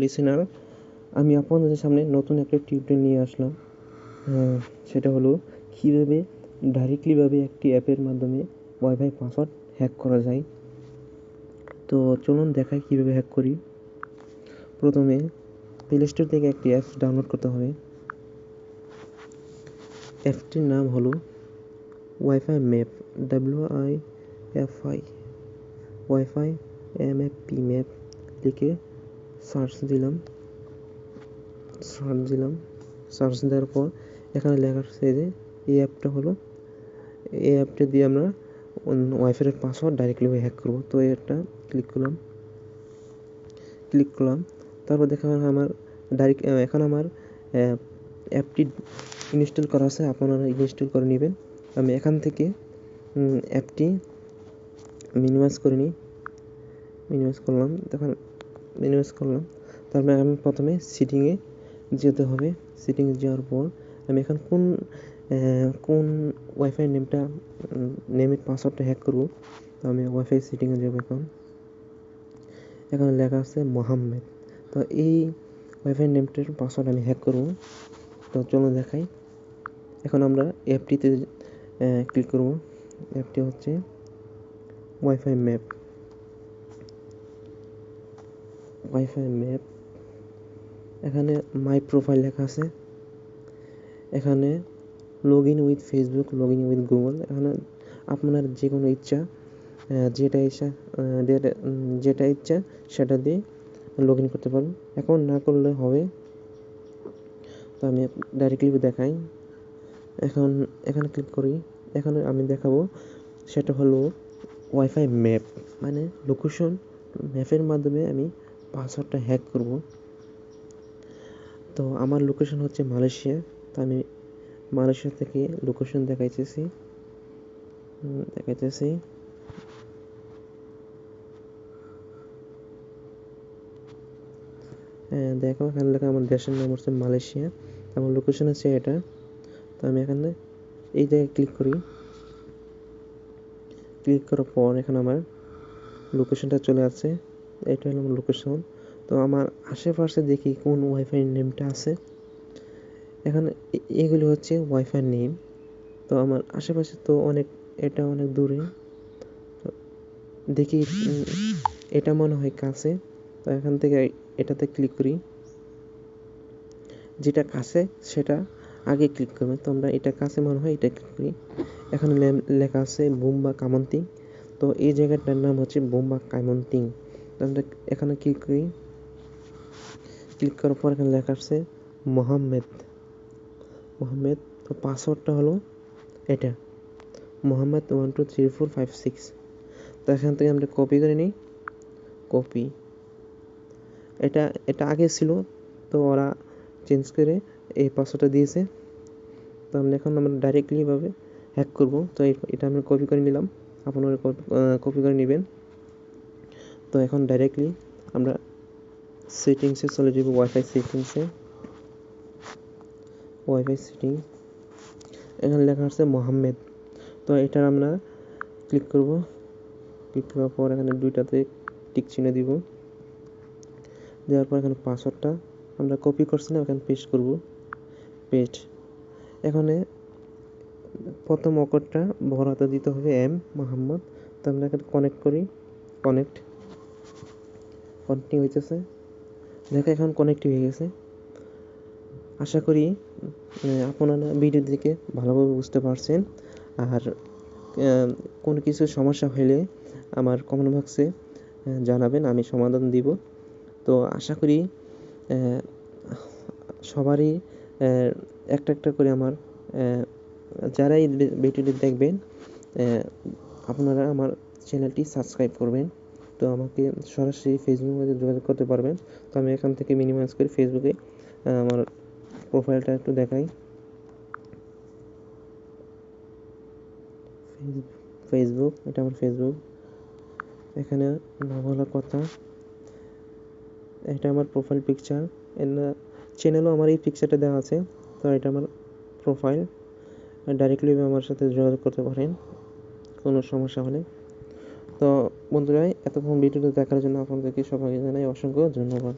Listener, আমি আপনাদের সামনে নতুন একটা টিউটোরিয়াল নিয়ে আসলাম। সেটা হলো কীভাবে ডাইরেক্টলিভাবে একটি অ্যাপের মাধ্যমে ওয়াইফাই পাসওয়ার্ড হ্যাক করা যায়। তো চলুন দেখাই কীভাবে হ্যাক করি। প্রথমে প্লে স্টোর থেকে একটি অ্যাপস ডাউনলোড করতে হবে। অ্যাপটির নাম হলো wifi map, WIFI, wifi MAP map লিখে সার্চ দিলাম। সার্চ দেওয়ার পর এখানে লেখা আছে যে এই অ্যাপটা দিয়ে আমরা ওয়াইফাইয়ের পাসওয়ার্ড ডাইরেক্টলি হ্যাক করবো। তো এটা ক্লিক করলাম। তারপর দেখা আমার এখন আমার অ্যাপটি ইনস্টল করা আছে, আপনারা ইনস্টল করে নেবেন। আমি এখান থেকে অ্যাপটি মিনিমাইজ করলাম। তারপরে আমি প্রথমে সেটিংয়ে যেতে হবে। সেটিংয়ে যাওয়ার পর আমি এখন কোন ওয়াইফাই নেমের পাসওয়ার্ডটা হ্যাক করব। তো আমি ওয়াইফাই সেটিংয়ে যাব। এখানে লেখা আছে মোহাম্মদ। তো এই ওয়াইফাই নেমটার পাসওয়ার্ড আমি হ্যাক করব। তো চলো দেখাই। এখন আমরা অ্যাপটিতে ক্লিক করব। অ্যাপটি হচ্ছে ওয়াইফাই ম্যাপ। এখানে মাই প্রোফাইল লেখা আছে। এখানে log in with Facebook, log in with Google. এখানে আপনার যে কোনো ইচ্ছা যেটা ইচ্ছা সেটা দিয়ে লগ ইন করতে পারবেন। এখন না করলে হবে। তো আমি ডাইরেক্টলি দেখাই। এখানে ক্লিক করি। এখানে আমি দেখাবো সেটা হলো ওয়াইফাই ম্যাপ, মানে লোকেশন ম্যাপের মাধ্যমে আমি পাসওয়ার্ডটা হ্যাক করব। তো আমার লোকেশন হচ্ছে মালয়েশিয়া। তো আমি মালয়েশিয়া থেকে লোকেশন দেখাইতেছি। দেখো এখানে লেখা আমার দেশের নাম হচ্ছে মালয়েশিয়া, আমার লোকেশন হচ্ছে এটা। তো আমি এখানে এই জায়গায় ক্লিক করার পর এখানে আমার লোকেশনটা চলে আসছে। এটা হলো আমার লোকেশন। তো আমার আশেপাশে দেখি কোন ওয়াইফাই নেমটা আছে। এখানে এগুলি হচ্ছে ওয়াইফাই নেম। তো আমার আশেপাশে তো এটা অনেক দূরে। দেখি এটা মনে হয় কাছে। তো এখান থেকে এটাতে ক্লিক করি। যেটা কাছে সেটা আগে ক্লিক করবেন। তো আমরা এটা কাছে মনে হয় এটা ক্লিক করি। এখানে লেখা আছে বোম্বা কামন্তিং। তো এই জায়গাটার নাম হচ্ছে বোম্বা কামন্তিং। তো আমরা এখানে ক্লিক করার পর এখানে লেখা আছে মোহাম্মদ। তো পাসওয়ার্ডটা হলো এটা মোহাম্মদ 123456। তো এখান থেকে আমরা কপি করে নিই। এটা আগে ছিল, তো ওরা চেঞ্জ করে এই পাসওয়ার্ডটা দিয়েছে। তো আমরা ডাইরেক্টলি ভাবে হ্যাক করব। তো এটা আমরা কপি করে নিলাম, আপনারা কপি করে নেবেন। তো এখন ডাইরেক্টলি আমরা সেটিংসে চলে যাব। ওয়াইফাই সেটিং এখানে লেখা আছে মোহাম্মদ। তো এটা আমরা ক্লিক করার পর এখানে দুইটাতে টিক চিহ্ন দিব। দেওয়ার পর এখানে পাসওয়ার্ডটা আমরা কপি করছিলাম এখানে পেস্ট করব। এখানে প্রথম অক্ষরটা বড়হাতে দিতে হবে মোহাম্মদ। তো আমরা এখানে কানেক্টিং হইতেছে। দেখো এখন কানেক্টিং হয়ে গেছে। আশা করি আপনারা ভিডিও দেখে ভালোভাবে বুঝতে পারছেন। আর কোনো কিছু সমস্যা হলে আমার কমেন্ট বক্সে জানাবেন, আমি সমাধান দিব। তো আশা করি সবারই একটা করে আমার যারাই ভিডিওটি দেখবেন আপনারা আমার চ্যানেলটি সাবস্ক্রাইব করবেন। তো আমাকে সরাসরি ফেসবুকের মধ্যে যোগাযোগ করতে পারবেন। তো আমি এখান থেকে মিনিমাইজ করে ফেসবুকে আমার প্রোফাইলটা একটু দেখাই। ফেসবুক, এটা আমার ফেসবুক। এখানে না বলার কথা, এটা আমার প্রোফাইল পিকচার। চ্যানেলও আমার এই পিকচারটা দেওয়া আছে। তো এটা আমার প্রোফাইল। ডাইরেক্টলি আমার সাথে যোগাযোগ করতে পারেন কোনো সমস্যা হলে। তো বন্ধুরা, এতক্ষণ ভিডিওটা দেখার জন্য আপনাদেরকে সবাইকে জানাই অসংখ্য ধন্যবাদ।